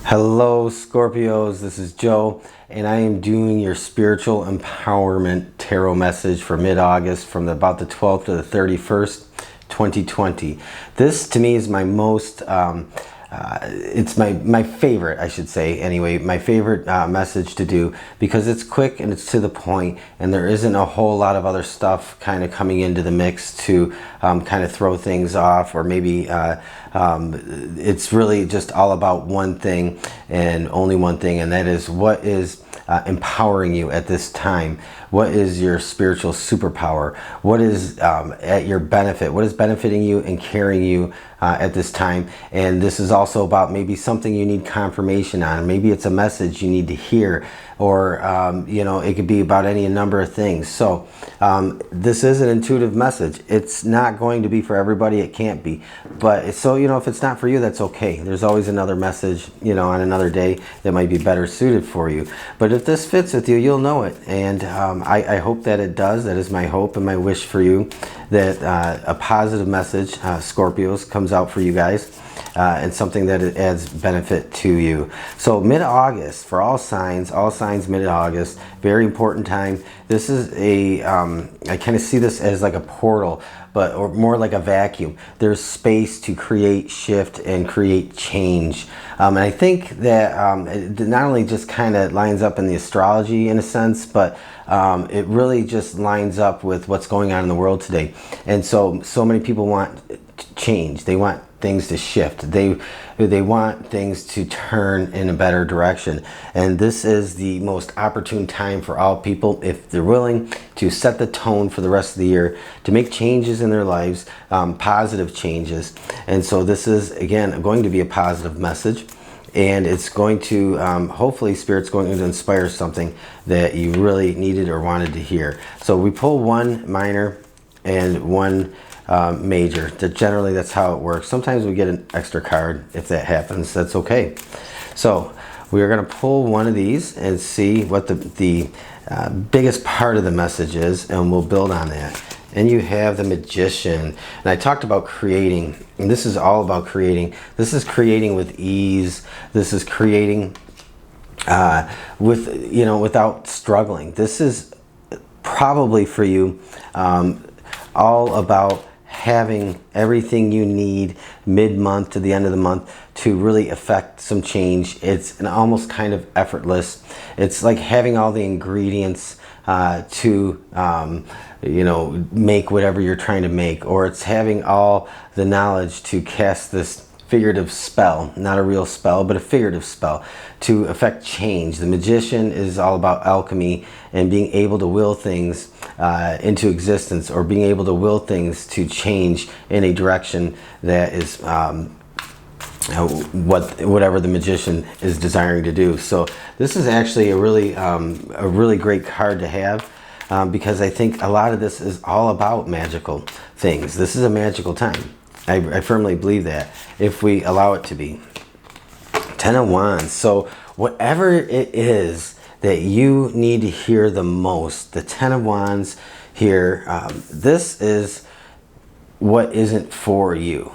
Hello Scorpios, this is Joe and I am doing your spiritual empowerment tarot message for mid-August from about the 12th to the 31st, 2020. This to me is my most, it's my favorite, I should say anyway, my favorite message to do because it's quick and it's to the point and there isn't a whole lot of other stuff kind of coming into the mix to kind of throw things off, or maybe it's really just all about one thing and only one thing, and that is what is empowering you at this time. What is your spiritual superpower? What is at your benefit? What is benefiting you and carrying you at this time? And this is also about maybe something you need confirmation on. Maybe it's a message you need to hear, or you know, it could be about any number of things. So this is an intuitive message. It's not going to be for everybody. It can't be. But so, you know, if it's not for you, that's okay. There's always another message, you know, on another day that might be better suited for you. But if this fits with you, you'll know it. And I hope that it does. That is my hope and my wish for you, that a positive message, Scorpios, comes out for you guys. And something that it adds benefit to you. So mid-August, for all signs mid-August, very important time. This is a, I kind of see this as like a portal, but or more like a vacuum. There's space to create shift and create change. And I think that it not only just kind of lines up in the astrology in a sense, but it really just lines up with what's going on in the world today. And so many people want change. They want things to shift. They want things to turn in a better direction. And this is the most opportune time for all people, if they're willing to set the tone for the rest of the year, to make changes in their lives, positive changes. And so this is, again, going to be a positive message. And it's going to, hopefully Spirit's going to inspire something that you really needed or wanted to hear. So we pull one minor and one major. Generally that's how it works. Sometimes we get an extra card. If that happens, that's okay. So we are going to pull one of these and see what the biggest part of the message is, and we'll build on that. And you have the Magician. And I talked about creating, and this is all about creating. This is creating with ease. This is creating with, you know, without struggling. This is probably for you all about having everything you need mid-month to the end of the month to really affect some change. It's an almost kind of effortless. It's like having all the ingredients to you know, make whatever you're trying to make, or it's having all the knowledge to cast this figurative spell, not a real spell, but a figurative spell to affect change. The Magician is all about alchemy and being able to will things into existence, or being able to will things to change in a direction that is whatever the Magician is desiring to do. So this is actually a really great card to have. Because I think a lot of this is all about magical things. This is a magical time. I firmly believe that, if we allow it to be. Ten of Wands. So whatever it is that you need to hear the most, the Ten of Wands here, this is what isn't for you.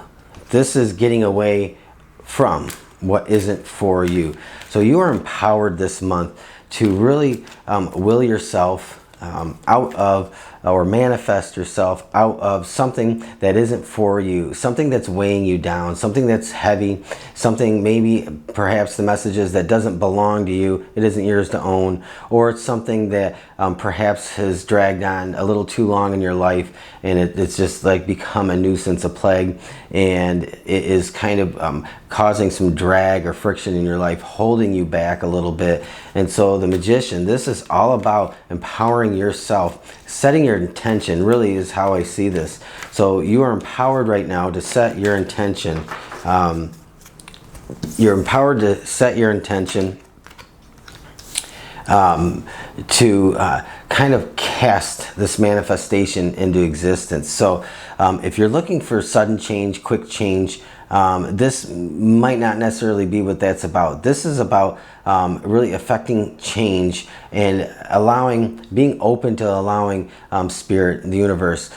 This is getting away from what isn't for you. So you are empowered this month to really will yourself out of, or manifest yourself out of something that isn't for you, something that's weighing you down, something that's heavy, something maybe perhaps the message is that doesn't belong to you, it isn't yours to own, or it's something that perhaps has dragged on a little too long in your life, and it's just like become a nuisance, a plague, and it is kind of causing some drag or friction in your life, holding you back a little bit. And so the Magician, this is all about empowering yourself, setting your intention, really is how I see this. So you are empowered right now to set your intention. You're empowered to set your intention to kind of cast this manifestation into existence. So if you're looking for sudden change, quick change, this might not necessarily be what that's about. This is about really affecting change and being open to allowing Spirit, the universe,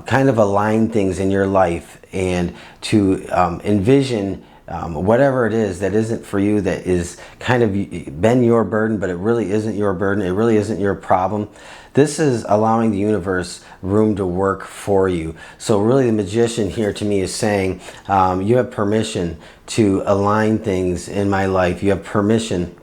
kind of align things in your life and to envision whatever it is that isn't for you, that is kind of been your burden, but it really isn't your burden, it really isn't your problem. This is allowing the universe room to work for you. So really the magician here to me is saying, you have permission to align things in my life. You have permission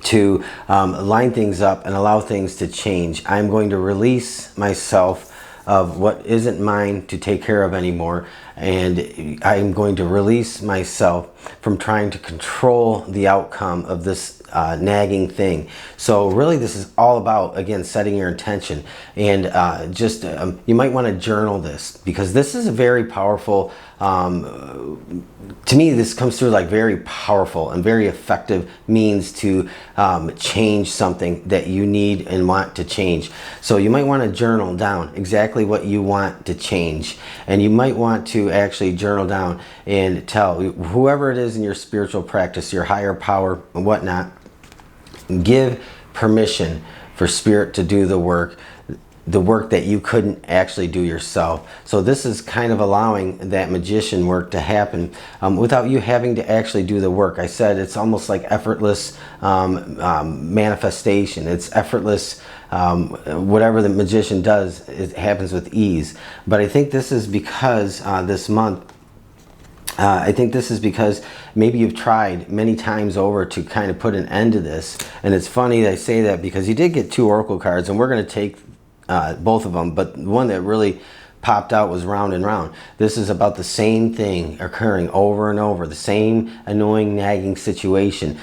to line things up and allow things to change. I'm going to release myself of what isn't mine to take care of anymore, and I'm going to release myself from trying to control the outcome of this nagging thing. So really this is all about, again, setting your intention, and you might want to journal this, because this is a very powerful, to me this comes through like very powerful and very effective means to change something that you need and want to change. So you might want to journal down exactly what you want to change, and you might want to actually journal down and tell whoever it is in your spiritual practice, your higher power and whatnot, give permission for spirit to do the work that you couldn't actually do yourself. So this is kind of allowing that magician work to happen without you having to actually do the work. I said it's almost like effortless manifestation. It's effortless. Whatever the magician does, it happens with ease. But I think this is because this month, I think this is because maybe you've tried many times over to kind of put an end to this. And it's funny that I say that, because you did get 2 oracle cards, and we're going to take both of them, but the one that really popped out was round and round. This is about the same thing occurring over and over, the same annoying nagging situation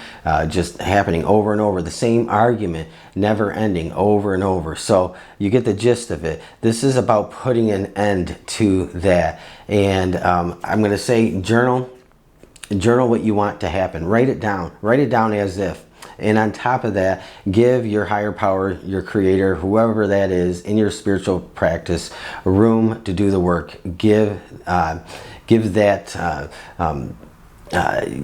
just happening over and over, the same argument never ending over and over. So you get the gist of it. This is about putting an end to that. And I'm going to say journal what you want to happen. Write it down as if. And on top of that, give your higher power, your creator, whoever that is in your spiritual practice, room to do the work. Give that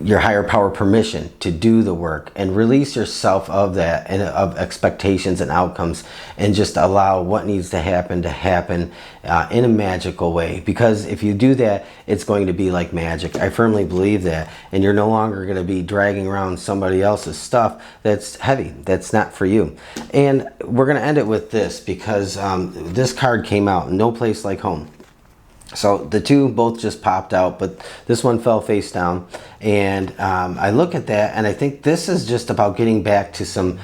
your higher power permission to do the work, and release yourself of that and of expectations and outcomes, and just allow what needs to happen in a magical way. Because if you do that, it's going to be like magic. I firmly believe that, and you're no longer going to be dragging around somebody else's stuff that's heavy, that's not for you. And we're going to end it with this, because this card came out, No Place Like Home. So the 2 both just popped out, but this one fell face down. And I look at that, and I think this is just about getting back to some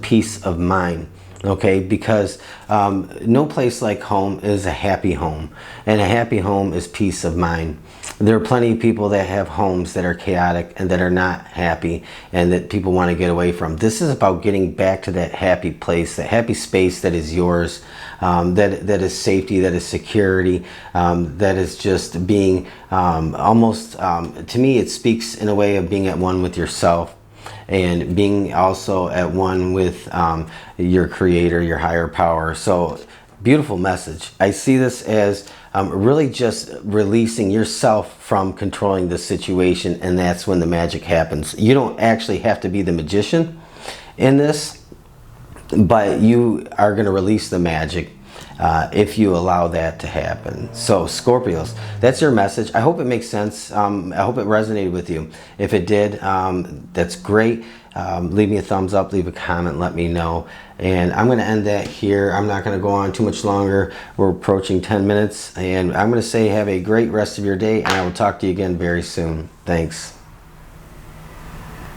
peace of mind. Okay, because no place like home is a happy home, and a happy home is peace of mind. There are plenty of people that have homes that are chaotic and that are not happy, and that people want to get away from. This is about getting back to that happy place, that happy space that is yours, that is safety, that is security, that is just being almost, to me it speaks in a way of being at one with yourself, and being also at one with your creator, your higher power. So beautiful message. I see this as really just releasing yourself from controlling the situation, and that's when the magic happens. You don't actually have to be the magician in this, but you are going to release the magic if you allow that to happen. So Scorpios, that's your message. I hope it makes sense. I hope it resonated with you. If it did, that's great. Leave me a thumbs up, leave a comment, let me know. And I'm going to end that here. I'm not going to go on too much longer. We're approaching 10 minutes, and I'm going to say have a great rest of your day, and I will talk to you again very soon. Thanks.